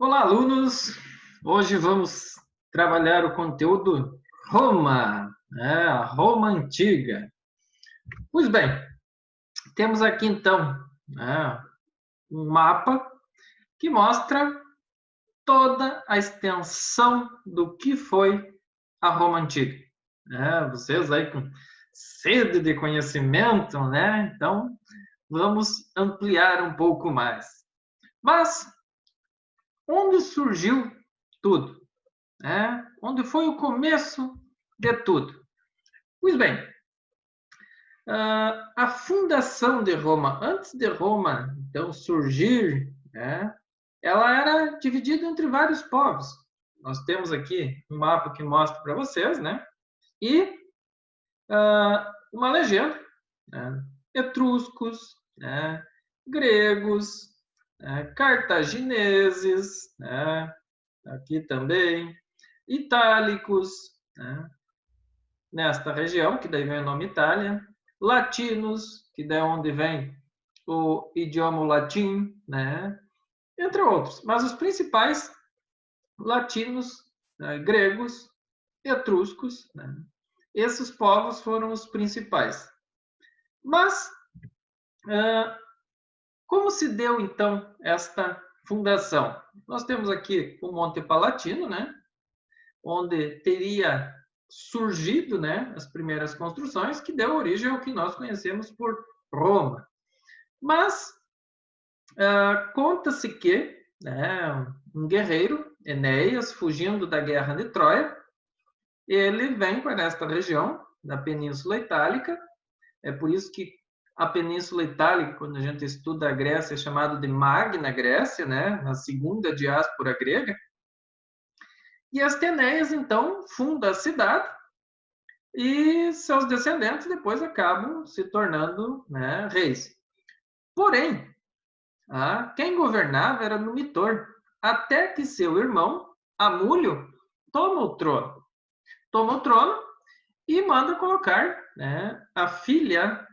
Olá, alunos! Hoje vamos trabalhar o conteúdo Roma, a Roma Antiga. Pois bem, temos aqui então um mapa que mostra toda a extensão do que foi a Roma Antiga. Vocês aí com sede de conhecimento, né? Então, vamos ampliar um pouco mais. Mas, onde surgiu tudo? Onde foi o começo de tudo? Pois bem, a fundação de Roma, antes de Roma então surgir, ela era dividida entre vários povos. Nós temos aqui um mapa que mostra para vocês, né? E uma legenda, né? Etruscos, né? Gregos, cartagineses, né? Aqui também, itálicos, né? Nesta região, que daí vem o nome Itália, latinos, que daí é onde vem o idioma latim, né? Entre outros. Mas os principais, latinos, né? Gregos, etruscos, né? Esses povos foram os principais. Mas, como se deu, então, esta fundação? Nós temos aqui o Monte Palatino, né? Onde teria surgido, né, as primeiras construções que deu origem ao que nós conhecemos por Roma. Mas conta-se que, né, um guerreiro, Enéas, fugindo da guerra de Troia, ele vem para esta região da Península Itálica. É por isso que a Península Itálica, quando a gente estuda a Grécia, é chamado de Magna Grécia, né, a segunda diáspora grega. E as Enéas, então, funda a cidade e seus descendentes depois acabam se tornando, né, reis. Porém, quem governava era Numitor, até que seu irmão, Amúlio, toma o trono. Toma o trono e manda colocar, né, a filha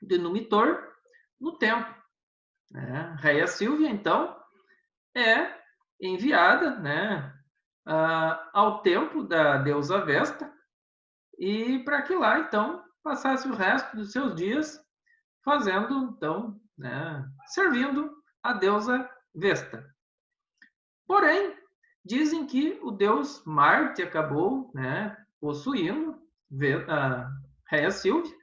de Numitor no templo. Raia Sílvia, então, é enviada, né, ao templo da deusa Vesta, e para que lá, então, passasse o resto dos seus dias fazendo, então, né, servindo a deusa Vesta. Porém, dizem que o deus Marte acabou, né, possuindo a Rhea Silvia,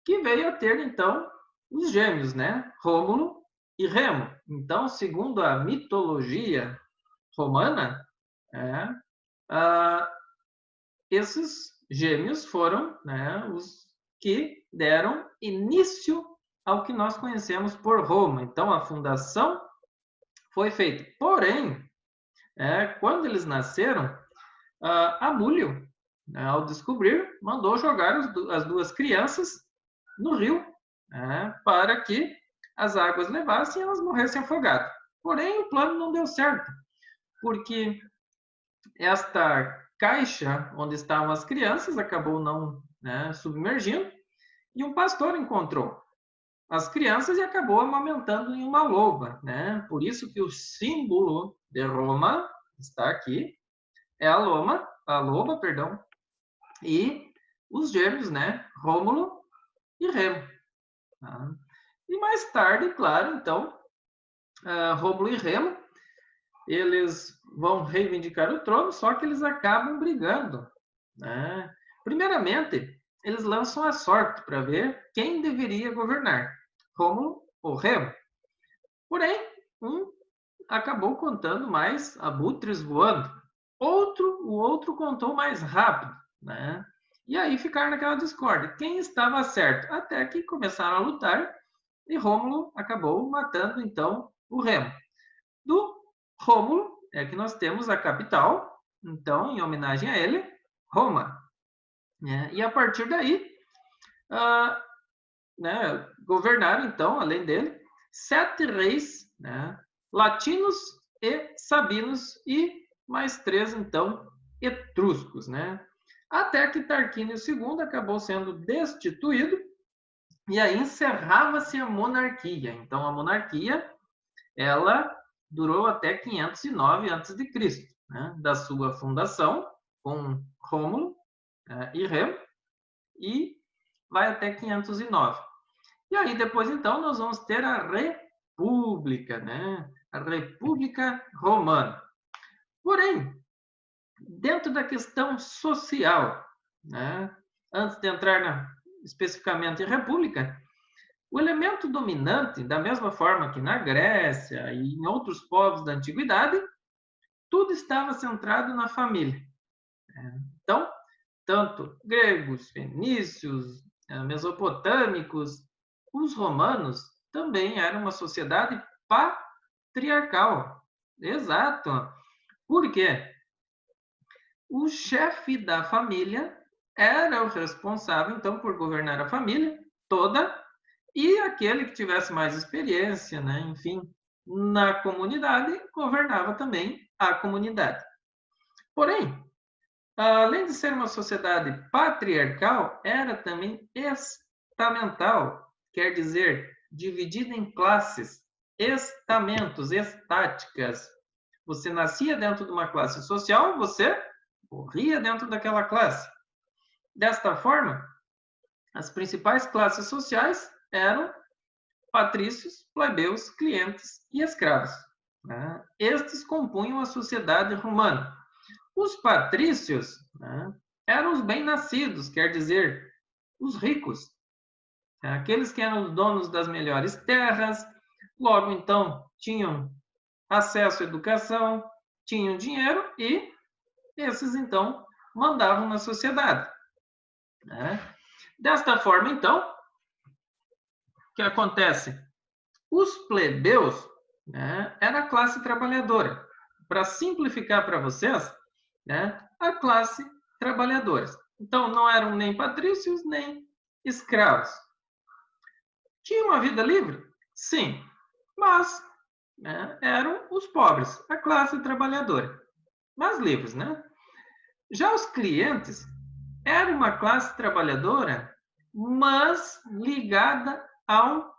que veio a ter, então, os gêmeos, né, Rômulo e Remo. Então, segundo a mitologia romana, esses gêmeos foram, né, os que deram início ao que nós conhecemos por Roma. Então, a fundação foi feita. Porém, quando eles nasceram, Amúlio, né, ao descobrir, mandou jogar as duas crianças no rio, para que as águas levassem e elas morressem afogadas. Porém, o plano não deu certo, porque esta caixa onde estavam as crianças acabou não, né, submergindo, e um pastor encontrou as crianças e acabou amamentando em uma loba, né? Por isso que o símbolo de Roma está aqui, é a loba, perdão, e os gêmeos, né? Rômulo e Remo. Tá? E mais tarde, claro, então, Rômulo e Remo, eles vão reivindicar o trono, só que eles acabam brigando, né? Primeiramente, eles lançam a sorte para ver quem deveria governar, Rômulo ou Remo. Porém, um acabou contando mais abutres voando, o outro contou mais rápido, né? E aí ficaram naquela discórdia. Quem estava certo? Até que começaram a lutar e Rômulo acabou matando então o Remo. Do Rômulo é que nós temos a capital, então, em homenagem a ele, Roma. E a partir daí, governaram, então, além dele, 7 reis, né, latinos e sabinos, e mais 3, então, etruscos. Né? Até que Tarquínio II acabou sendo destituído, e aí encerrava-se a monarquia. Então, a monarquia, ela durou até 509 a.C., né? Da sua fundação, com Rômulo e Remo, e vai até 509. E aí, depois, então, nós vamos ter a República, né? A República Romana. Porém, dentro da questão social, né? Antes de entrar especificamente em República, o elemento dominante, da mesma forma que na Grécia e em outros povos da antiguidade, tudo estava centrado na família. Então, tanto gregos, fenícios, mesopotâmicos, os romanos também eram uma sociedade patriarcal. Exato. Por quê? O chefe da família era o responsável, então, por governar a família toda, e aquele que tivesse mais experiência, né, enfim, na comunidade, governava também a comunidade. Porém, além de ser uma sociedade patriarcal, era também estamental, quer dizer, dividida em classes, estamentos, estáticas. Você nascia dentro de uma classe social, você morria dentro daquela classe. Desta forma, as principais classes sociais eram patrícios, plebeus, clientes e escravos. Estes compunham a sociedade romana. Os patrícios eram os bem-nascidos, quer dizer, os ricos, aqueles que eram os donos das melhores terras, logo então tinham acesso à educação, tinham dinheiro e esses então mandavam na sociedade. Desta forma, então, o que acontece? Os plebeus era a classe trabalhadora. Para simplificar para vocês, a classe trabalhadora. Então, não eram nem patrícios, nem escravos. Tinham uma vida livre? Sim, mas eram os pobres, a classe trabalhadora. Mas livres, né? Já os clientes eram uma classe trabalhadora, mas ligada ao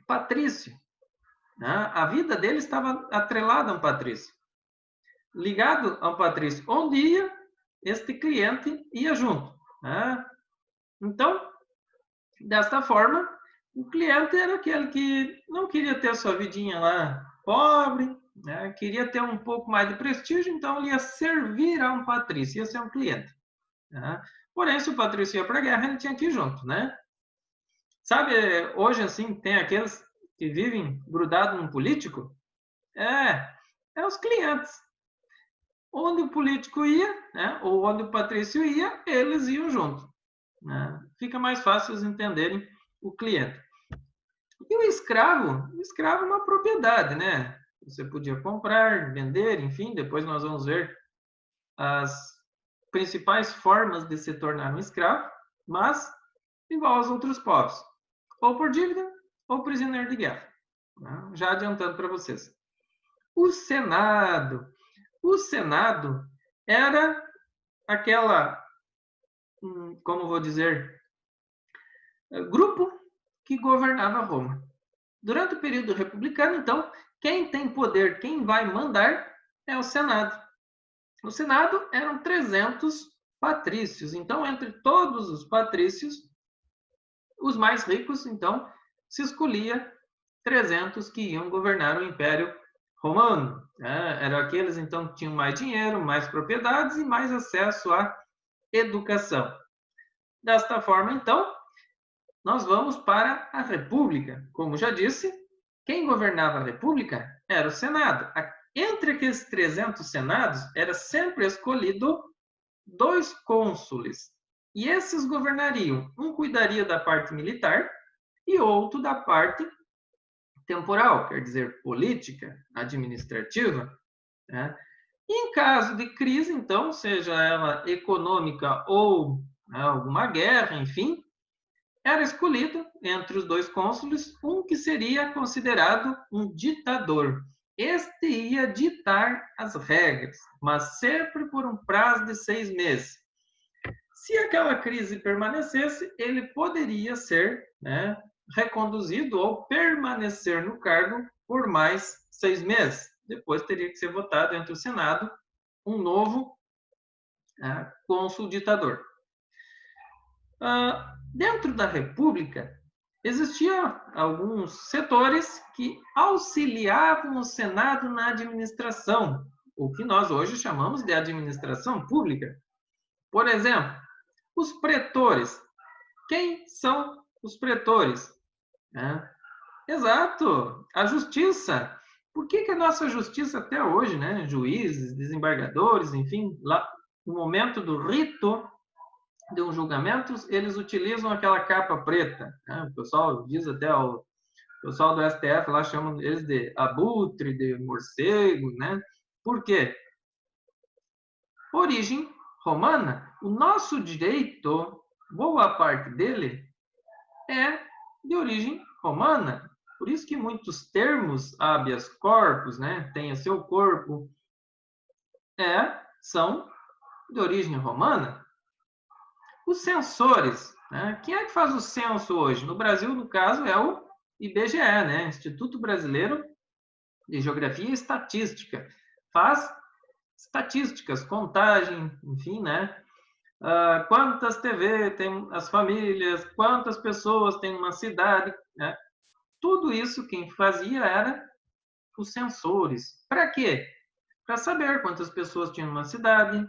patrício. A vida dele estava atrelada a um patrício. Ligado ao patrício. Onde ia, este cliente ia junto. Então, desta forma, o cliente era aquele que não queria ter a sua vidinha lá pobre, queria ter um pouco mais de prestígio, então ele ia servir a um patrício, ia ser um cliente. Porém, se o patrício ia para a guerra, ele tinha que ir junto, né? Sabe, hoje assim, tem aqueles que vivem grudados num político? É os clientes. Onde o político ia, ou onde o patrício ia, eles iam junto. Fica mais fácil eles entenderem o cliente. E o escravo é uma propriedade, né? Você podia comprar, vender, enfim, depois nós vamos ver as principais formas de se tornar um escravo, mas igual aos outros povos, ou por dívida, ou prisioneiro de guerra. Já adiantando para vocês. O Senado era aquela, como vou dizer, grupo que governava Roma. Durante o período republicano, então, quem tem poder, quem vai mandar é o Senado. No Senado eram 300 patrícios. Então, entre todos os patrícios, os mais ricos, então, se escolhia 300 que iam governar o Império Romano. Eram aqueles, então, que tinham mais dinheiro, mais propriedades e mais acesso à educação. Desta forma, então, nós vamos para a República. Como já disse, quem governava a República era o Senado. Entre aqueles 300 senados, era sempre escolhido 2 cônsules. E esses governariam. Um cuidaria da parte militar e outro da parte temporal, quer dizer, política, administrativa. E em caso de crise, então, seja ela econômica ou alguma guerra, enfim, era escolhido entre os 2 cônsules um que seria considerado um ditador. Este ia ditar as regras, mas sempre por um prazo de 6 meses. Se aquela crise permanecesse, ele poderia ser reconduzido ou permanecer no cargo por mais 6 meses. Depois teria que ser votado entre o Senado um novo cônsul ditador. Dentro da República, existiam alguns setores que auxiliavam o Senado na administração, o que nós hoje chamamos de administração pública. Por exemplo, os pretores. Quem são os pretores? Exato, a justiça. Por que a nossa justiça até hoje, né? Juízes, desembargadores, enfim, lá no momento do rito de um julgamento, eles utilizam aquela capa preta. Né? O pessoal diz até, o pessoal do STF lá chama eles de abutre, de morcego, né? Por quê? Origem romana. O nosso direito, boa parte dele, é de origem romana. Por isso que muitos termos, habeas corpus, né, tenha seu corpo, são de origem romana. Os censores, né? Quem é que faz o censo hoje? No Brasil, no caso, é o IBGE, né? Instituto Brasileiro de Geografia e Estatística. Faz estatísticas, contagem, enfim, né? Quantas TV tem as famílias, quantas pessoas tem uma cidade, né? Tudo isso quem fazia era os censores. Para quê? Para saber quantas pessoas tinham uma cidade,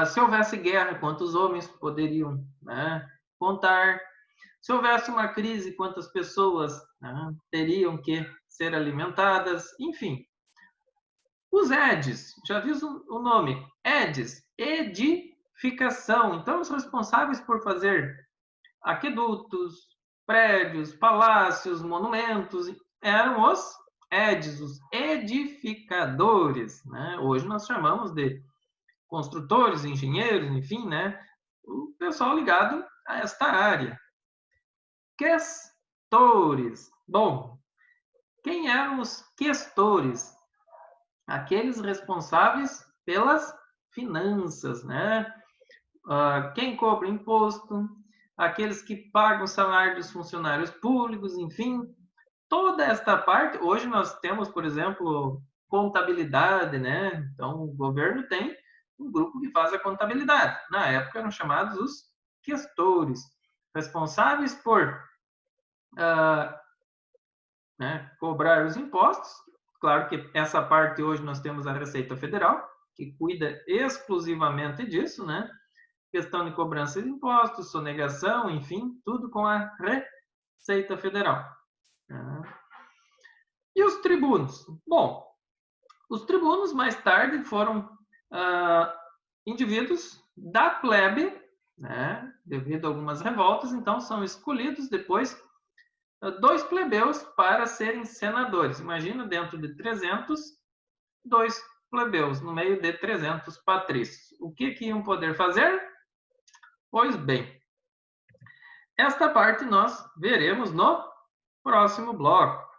se houvesse guerra, quantos homens poderiam, né, contar? Se houvesse uma crise, quantas pessoas, né, teriam que ser alimentadas? Enfim. Os EDs, já viu o nome? EDs, edificação. Então, os responsáveis por fazer aquedutos, prédios, palácios, monumentos, eram os EDs, os edificadores. Né? Hoje nós chamamos de construtores, engenheiros, enfim, né? O pessoal ligado a esta área. Questores. Bom, quem eram os questores? Aqueles responsáveis pelas finanças, né? Quem cobra imposto, aqueles que pagam o salário dos funcionários públicos, enfim, toda esta parte. Hoje nós temos, por exemplo, contabilidade, né? Então, o governo tem um grupo que faz a contabilidade. Na época eram chamados os questores, responsáveis por cobrar os impostos. Claro que essa parte hoje nós temos a Receita Federal, que cuida exclusivamente disso, né? Questão de cobrança de impostos, sonegação, enfim, tudo com a Receita Federal. E os tribunos? Bom, os tribunos mais tarde foram indivíduos da plebe, né? Devido a algumas revoltas, então são escolhidos depois 2 plebeus para serem senadores. Imagina, dentro de 300, 2 plebeus, no meio de 300 patrícios. O que iam poder fazer? Pois bem, esta parte nós veremos no próximo bloco.